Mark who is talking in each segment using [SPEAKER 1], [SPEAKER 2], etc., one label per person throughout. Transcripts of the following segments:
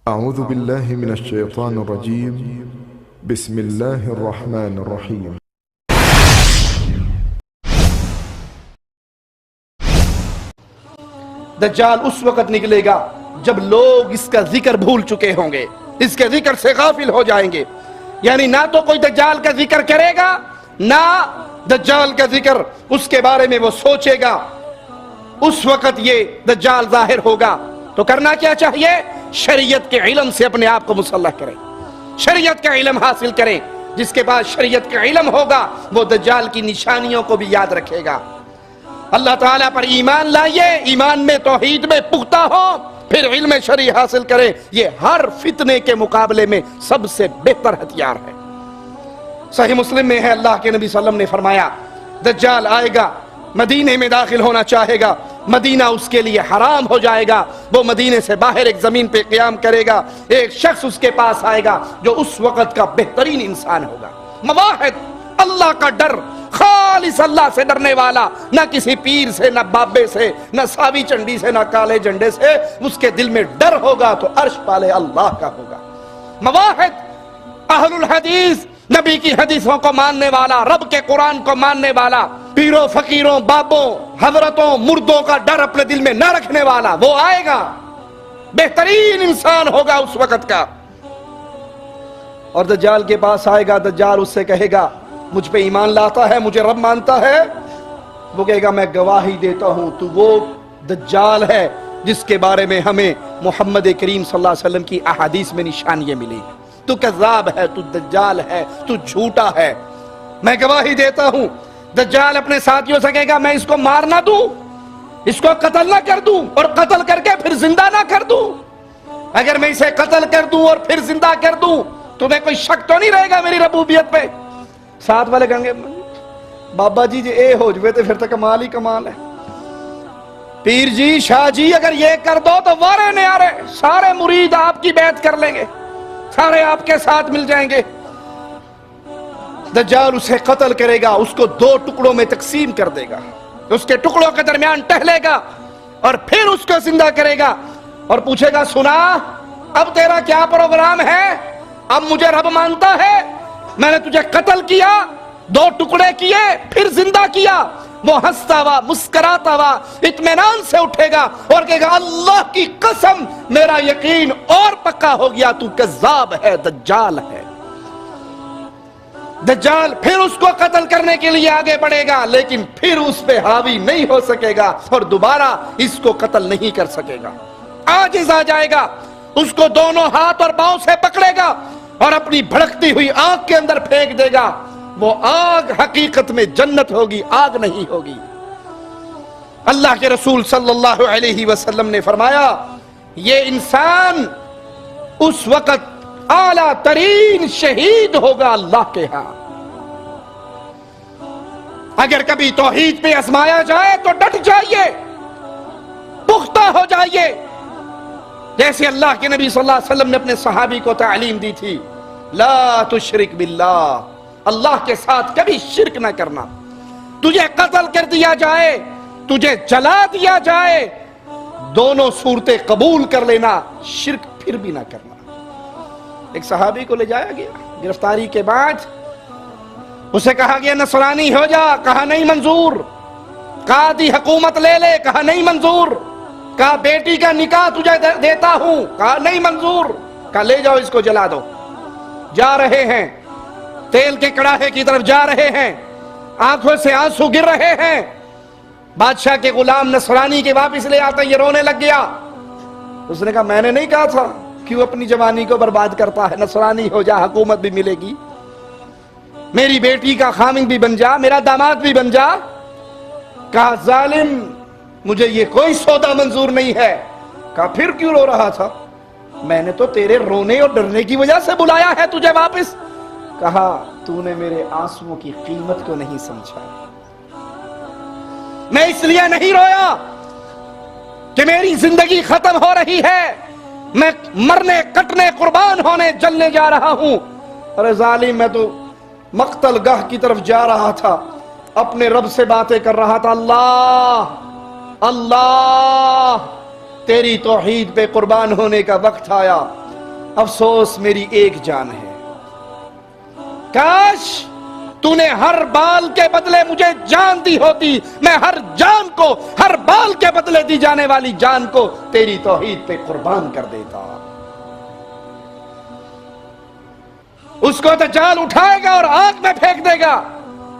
[SPEAKER 1] أعوذ بالله من الشيطان الرجيم بسم الله الرحمن الرحيم
[SPEAKER 2] دجال اس وقت نکلے گا جب لوگ اس کا ذکر بھول چکے ہوں گے، اس کے ذکر سے غافل ہو جائیں گے. یعنی نہ تو کوئی دجال کا ذکر کرے گا، نہ دجال کا ذکر اس کے بارے میں وہ سوچے گا. اس وقت یہ دجال ظاہر ہوگا تو کرنا کیا چاہیے؟ شریعت کے علم سے اپنے آپ کو مسلح کریں، شریعت کا علم حاصل کریں. جس کے پاس شریعت کا علم ہوگا وہ دجال کی نشانیوں کو بھی یاد رکھے گا. اللہ تعالیٰ پر ایمان لائیے، ایمان میں توحید میں پختہ ہو، پھر علم شرعی حاصل کریں. یہ ہر فتنے کے مقابلے میں سب سے بہتر ہتھیار ہے. صحیح مسلم میں ہے، اللہ کے نبی صلی اللہ علیہ وسلم نے فرمایا دجال آئے گا، مدینے میں داخل ہونا چاہے گا، مدینہ اس کے لیے حرام ہو جائے گا. وہ مدینے سے باہر ایک زمین پہ قیام کرے گا. ایک شخص اس کے پاس آئے گا جو اس وقت کا بہترین انسان ہوگا، مواحد، اللہ کا ڈر، خالص اللہ سے ڈرنے والا، نہ کسی پیر سے، نہ بابے سے، نہ ساوی چنڈی سے، نہ کالے جھنڈے سے. اس کے دل میں ڈر ہوگا تو عرش پالے اللہ کا ہوگا. مواحد، اہل الحدیث، نبی کی حدیثوں کو ماننے والا، رب کے قرآن کو ماننے والا، پیروں فقیروں بابوں حضرتوں مردوں کا ڈر اپنے دل میں نہ رکھنے والا، وہ آئے گا، بہترین انسان ہوگا اس وقت کا. اور دجال کے پاس آئے گا، دجال اس سے کہے گا مجھ پہ ایمان لاتا ہے، مجھے رب مانتا ہے؟ وہ کہے گا میں گواہی دیتا ہوں تو وہ دجال ہے جس کے بارے میں ہمیں محمد کریم صلی اللہ علیہ وسلم کی احادیث میں نشانیاں ملی. تو کذاب ہے، تو دجال ہے، تو جھوٹا ہے، میں گواہی دیتا ہوں. دجال اپنے ساتھیوں سے کہے گا میں اس کو مار نہ دوں، اس کو قتل نہ کر دوں اور قتل کر کے پھر زندہ نہ کر دوں. اگر میں اسے قتل کر دوں اور پھر زندہ کر دوں تمہیں کوئی شک تو نہیں رہے گا میری ربوبیت پہ؟ ساتھ والے کہیں گے بابا جی جی اے ہو جوے تو پھر تو کمال ہی کمال ہے. پیر جی، شاہ جی، اگر یہ کر دو تو وارے نیارے سارے مرید آپ کی بیعت کر لیں گے، سارے آپ کے ساتھ مل جائیں گے. دجال اسے قتل کرے گا، اس کو دو ٹکڑوں میں تقسیم کر دے گا، اس کے ٹکڑوں کے درمیان ٹہلے گا اور پھر اس کو زندہ کرے گا اور پوچھے گا سنا اب تیرا کیا پروگرام ہے؟ اب مجھے رب مانتا ہے؟ میں نے تجھے قتل کیا، دو ٹکڑے کیے، پھر زندہ کیا. وہ ہنستا ہوا مسکراتا ہوا اطمینان سے اٹھے گا اور کہے گا اللہ کی قسم میرا یقین اور پکا ہو گیا، تو کذاب ہے، دجال ہے. دجال پھر اس کو قتل کرنے کے لیے آگے بڑھے گا لیکن پھر اس پہ حاوی نہیں ہو سکے گا اور دوبارہ اس کو قتل نہیں کر سکے گا. عاجز آ جائے گا، اس کو دونوں ہاتھ اور پاؤں سے پکڑے گا اور اپنی بھڑکتی ہوئی آگ کے اندر پھینک دے گا. وہ آگ حقیقت میں جنت ہوگی، آگ نہیں ہوگی. اللہ کے رسول صلی اللہ علیہ وسلم نے فرمایا یہ انسان اس وقت اعلیٰ ترین شہید ہوگا اللہ کے ہاں. اگر کبھی توحید پہ آزمایا جائے تو ڈٹ جائیے، پختہ ہو جائیے، جیسے اللہ کے نبی صلی اللہ علیہ وسلم نے اپنے صحابی کو تعلیم دی تھی لا تشرک باللہ، اللہ کے ساتھ کبھی شرک نہ کرنا. تجھے قتل کر دیا جائے، تجھے جلا دیا جائے، دونوں صورتیں قبول کر لینا، شرک پھر بھی نہ کرنا. ایک صحابی کو لے جایا گیا گرفتاری کے بعد، اسے کہا گیا نصرانی ہو جا، کہا نہیں منظور. قاضی حکومت لے لے، کہا نہیں منظور. کہا بیٹی کا نکاح تجھے دیتا ہوں، کہا نہیں منظور. کہا لے جاؤ اس کو جلا دو. جا رہے ہیں، تیل کے کڑاہے کی طرف جا رہے ہیں، آنکھوں سے آنسو گر رہے ہیں. بادشاہ کے غلام نصرانی کے واپس لے آتا یہ رونے لگ گیا. اس نے کہا میں نے نہیں کہا تھا کیوں اپنی جوانی کو برباد کرتا ہے؟ نصرانی ہو جا، حکومت بھی ملے گی، میری بیٹی کا خامن بھی بن جا، میرا داماد بھی بن جا. کہا ظالم مجھے یہ کوئی سودا منظور نہیں ہے. کہا پھر کیوں رو رہا تھا؟ میں نے تو تیرے رونے اور ڈرنے کی وجہ سے بلایا ہے تجھے واپس. کہا تو نے میرے آنسوؤں کی قیمت کو نہیں سمجھا. میں اس لیے نہیں رویا کہ میری زندگی ختم ہو رہی ہے، میں مرنے کٹنے قربان ہونے جلنے جا رہا ہوں. ارے ظالم میں تو مقتل گاہ کی طرف جا رہا تھا، اپنے رب سے باتیں کر رہا تھا، اللہ اللہ تیری توحید پہ قربان ہونے کا وقت آیا، افسوس میری ایک جان ہے، کاش تو نے ہر بال کے بدلے مجھے جان دی ہوتی، میں ہر جان کو، ہر بال کے بدلے دی جانے والی جان کو تیری توحید پہ قربان کر دیتا۔ اس کو دجال اٹھائے گا اور آگ میں پھینک دے گا،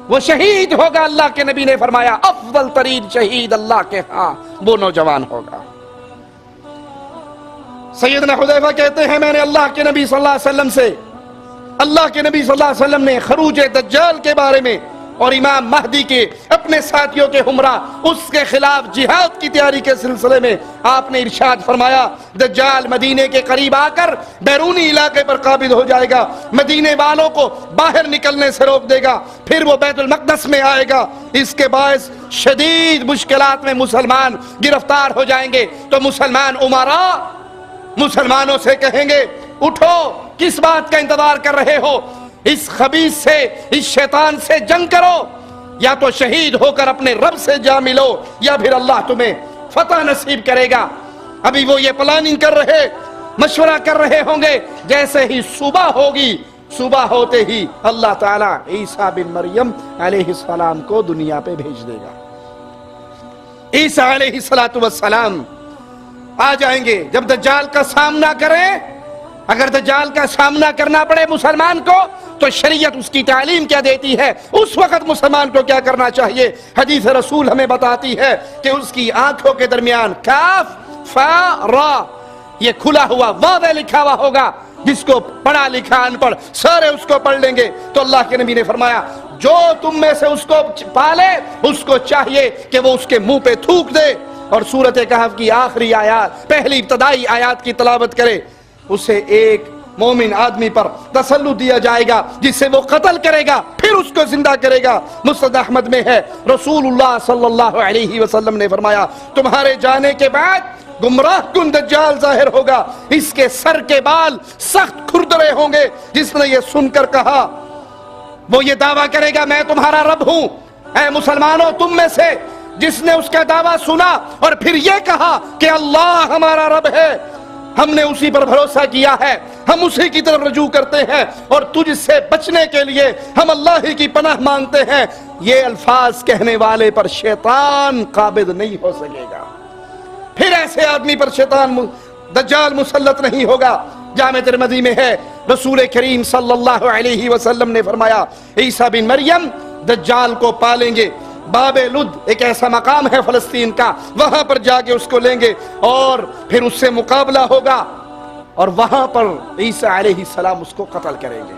[SPEAKER 2] وہ شہید ہوگا۔ اللہ کے نبی نے فرمایا افضل ترین شہید اللہ کے ہاں وہ نوجوان ہوگا۔ سیدنا حذیفہ کہتے ہیں میں نے اللہ کے نبی صلی اللہ علیہ وسلم سے، اللہ کے نبی صلی اللہ علیہ وسلم نے خروج دجال کے بارے میں اور امام مہدی کے اپنے ساتھیوں کے ہمراہ اس کے خلاف جہاد کی تیاری کے سلسلے میں آپ نے ارشاد فرمایا دجال مدینے کے قریب آ کر بیرونی علاقے پر قابض ہو جائے گا، مدینے والوں کو باہر نکلنے سے روک دے گا، پھر وہ بیت المقدس میں آئے گا، اس کے باعث شدید مشکلات میں مسلمان گرفتار ہو جائیں گے۔ تو مسلمان امراء مسلمانوں سے کہیں گے اٹھو، کس بات کا انتظار کر رہے ہو، اس خبیث سے، اس شیطان سے جنگ کرو، یا تو شہید ہو کر اپنے رب سے جا ملو یا پھر اللہ تمہیں فتح نصیب کرے گا۔ ابھی وہ یہ پلاننگ کر رہے، مشورہ کر رہے ہوں گے، جیسے ہی صبح ہوگی، صبح ہوتے ہی اللہ تعالیٰ عیسیٰ بن مریم علیہ السلام کو دنیا پہ بھیج دے گا۔ عیسیٰ علیہ السلام آ جائیں گے۔ جب دجال کا سامنا کریں، اگر دجال کا سامنا کرنا پڑے مسلمان کو تو شریعت اس کی تعلیم کیا دیتی ہے، اس وقت مسلمان کو کیا کرنا چاہیے۔ حدیث رسول ہمیں بتاتی ہے کہ اس کی آنکھوں کے درمیان کاف فا را، یہ کھلا ہوا واضح لکھا ہوا ہوگا، جس کو پڑھا لکھا ان پڑھ سارے اس کو پڑھ لیں گے۔ تو اللہ کے نبی نے فرمایا جو تم میں سے اس کو پالے اس کو چاہیے کہ وہ اس کے منہ پہ تھوک دے اور سورۃ کہف کی آخری آیات، پہلی ابتدائی آیات کی تلاوت کرے، اسے ایک مومن آدمی پر تسلط دیا جائے گا جس سے وہ قتل کرے گا، پھر اس کو زندہ کرے گا۔ مسند احمد میں ہے رسول اللہ صلی اللہ علیہ وسلم نے فرمایا تمہارے جانے کے بعد گمراہ کن دجال ظاہر ہوگا، اس کے سر کے بال سخت کھردرے ہوں گے۔ جس نے یہ سن کر کہا وہ یہ دعویٰ کرے گا میں تمہارا رب ہوں۔ اے مسلمانوں تم میں سے جس نے اس کا دعویٰ سنا اور پھر یہ کہا کہ اللہ ہمارا رب ہے، ہم نے اسی پر بھروسہ کیا ہے، ہم اسی کی طرف رجوع کرتے ہیں اور تجھ سے بچنے کے لیے ہم اللہ ہی کی پناہ مانگتے ہیں، یہ الفاظ کہنے والے پر شیطان قابض نہیں ہو سکے گا، پھر ایسے آدمی پر شیطان دجال مسلط نہیں ہوگا۔ جامع ترمذی میں ہے رسول کریم صلی اللہ علیہ وسلم نے فرمایا عیسیٰ بن مریم دجال کو پالیں گے، باب لد ایک ایسا مقام ہے فلسطین کا، وہاں پر جا کے اس کو لیں گے اور پھر اس سے مقابلہ ہوگا اور وہاں پر عیسیٰ علیہ السلام اس کو قتل کریں گے۔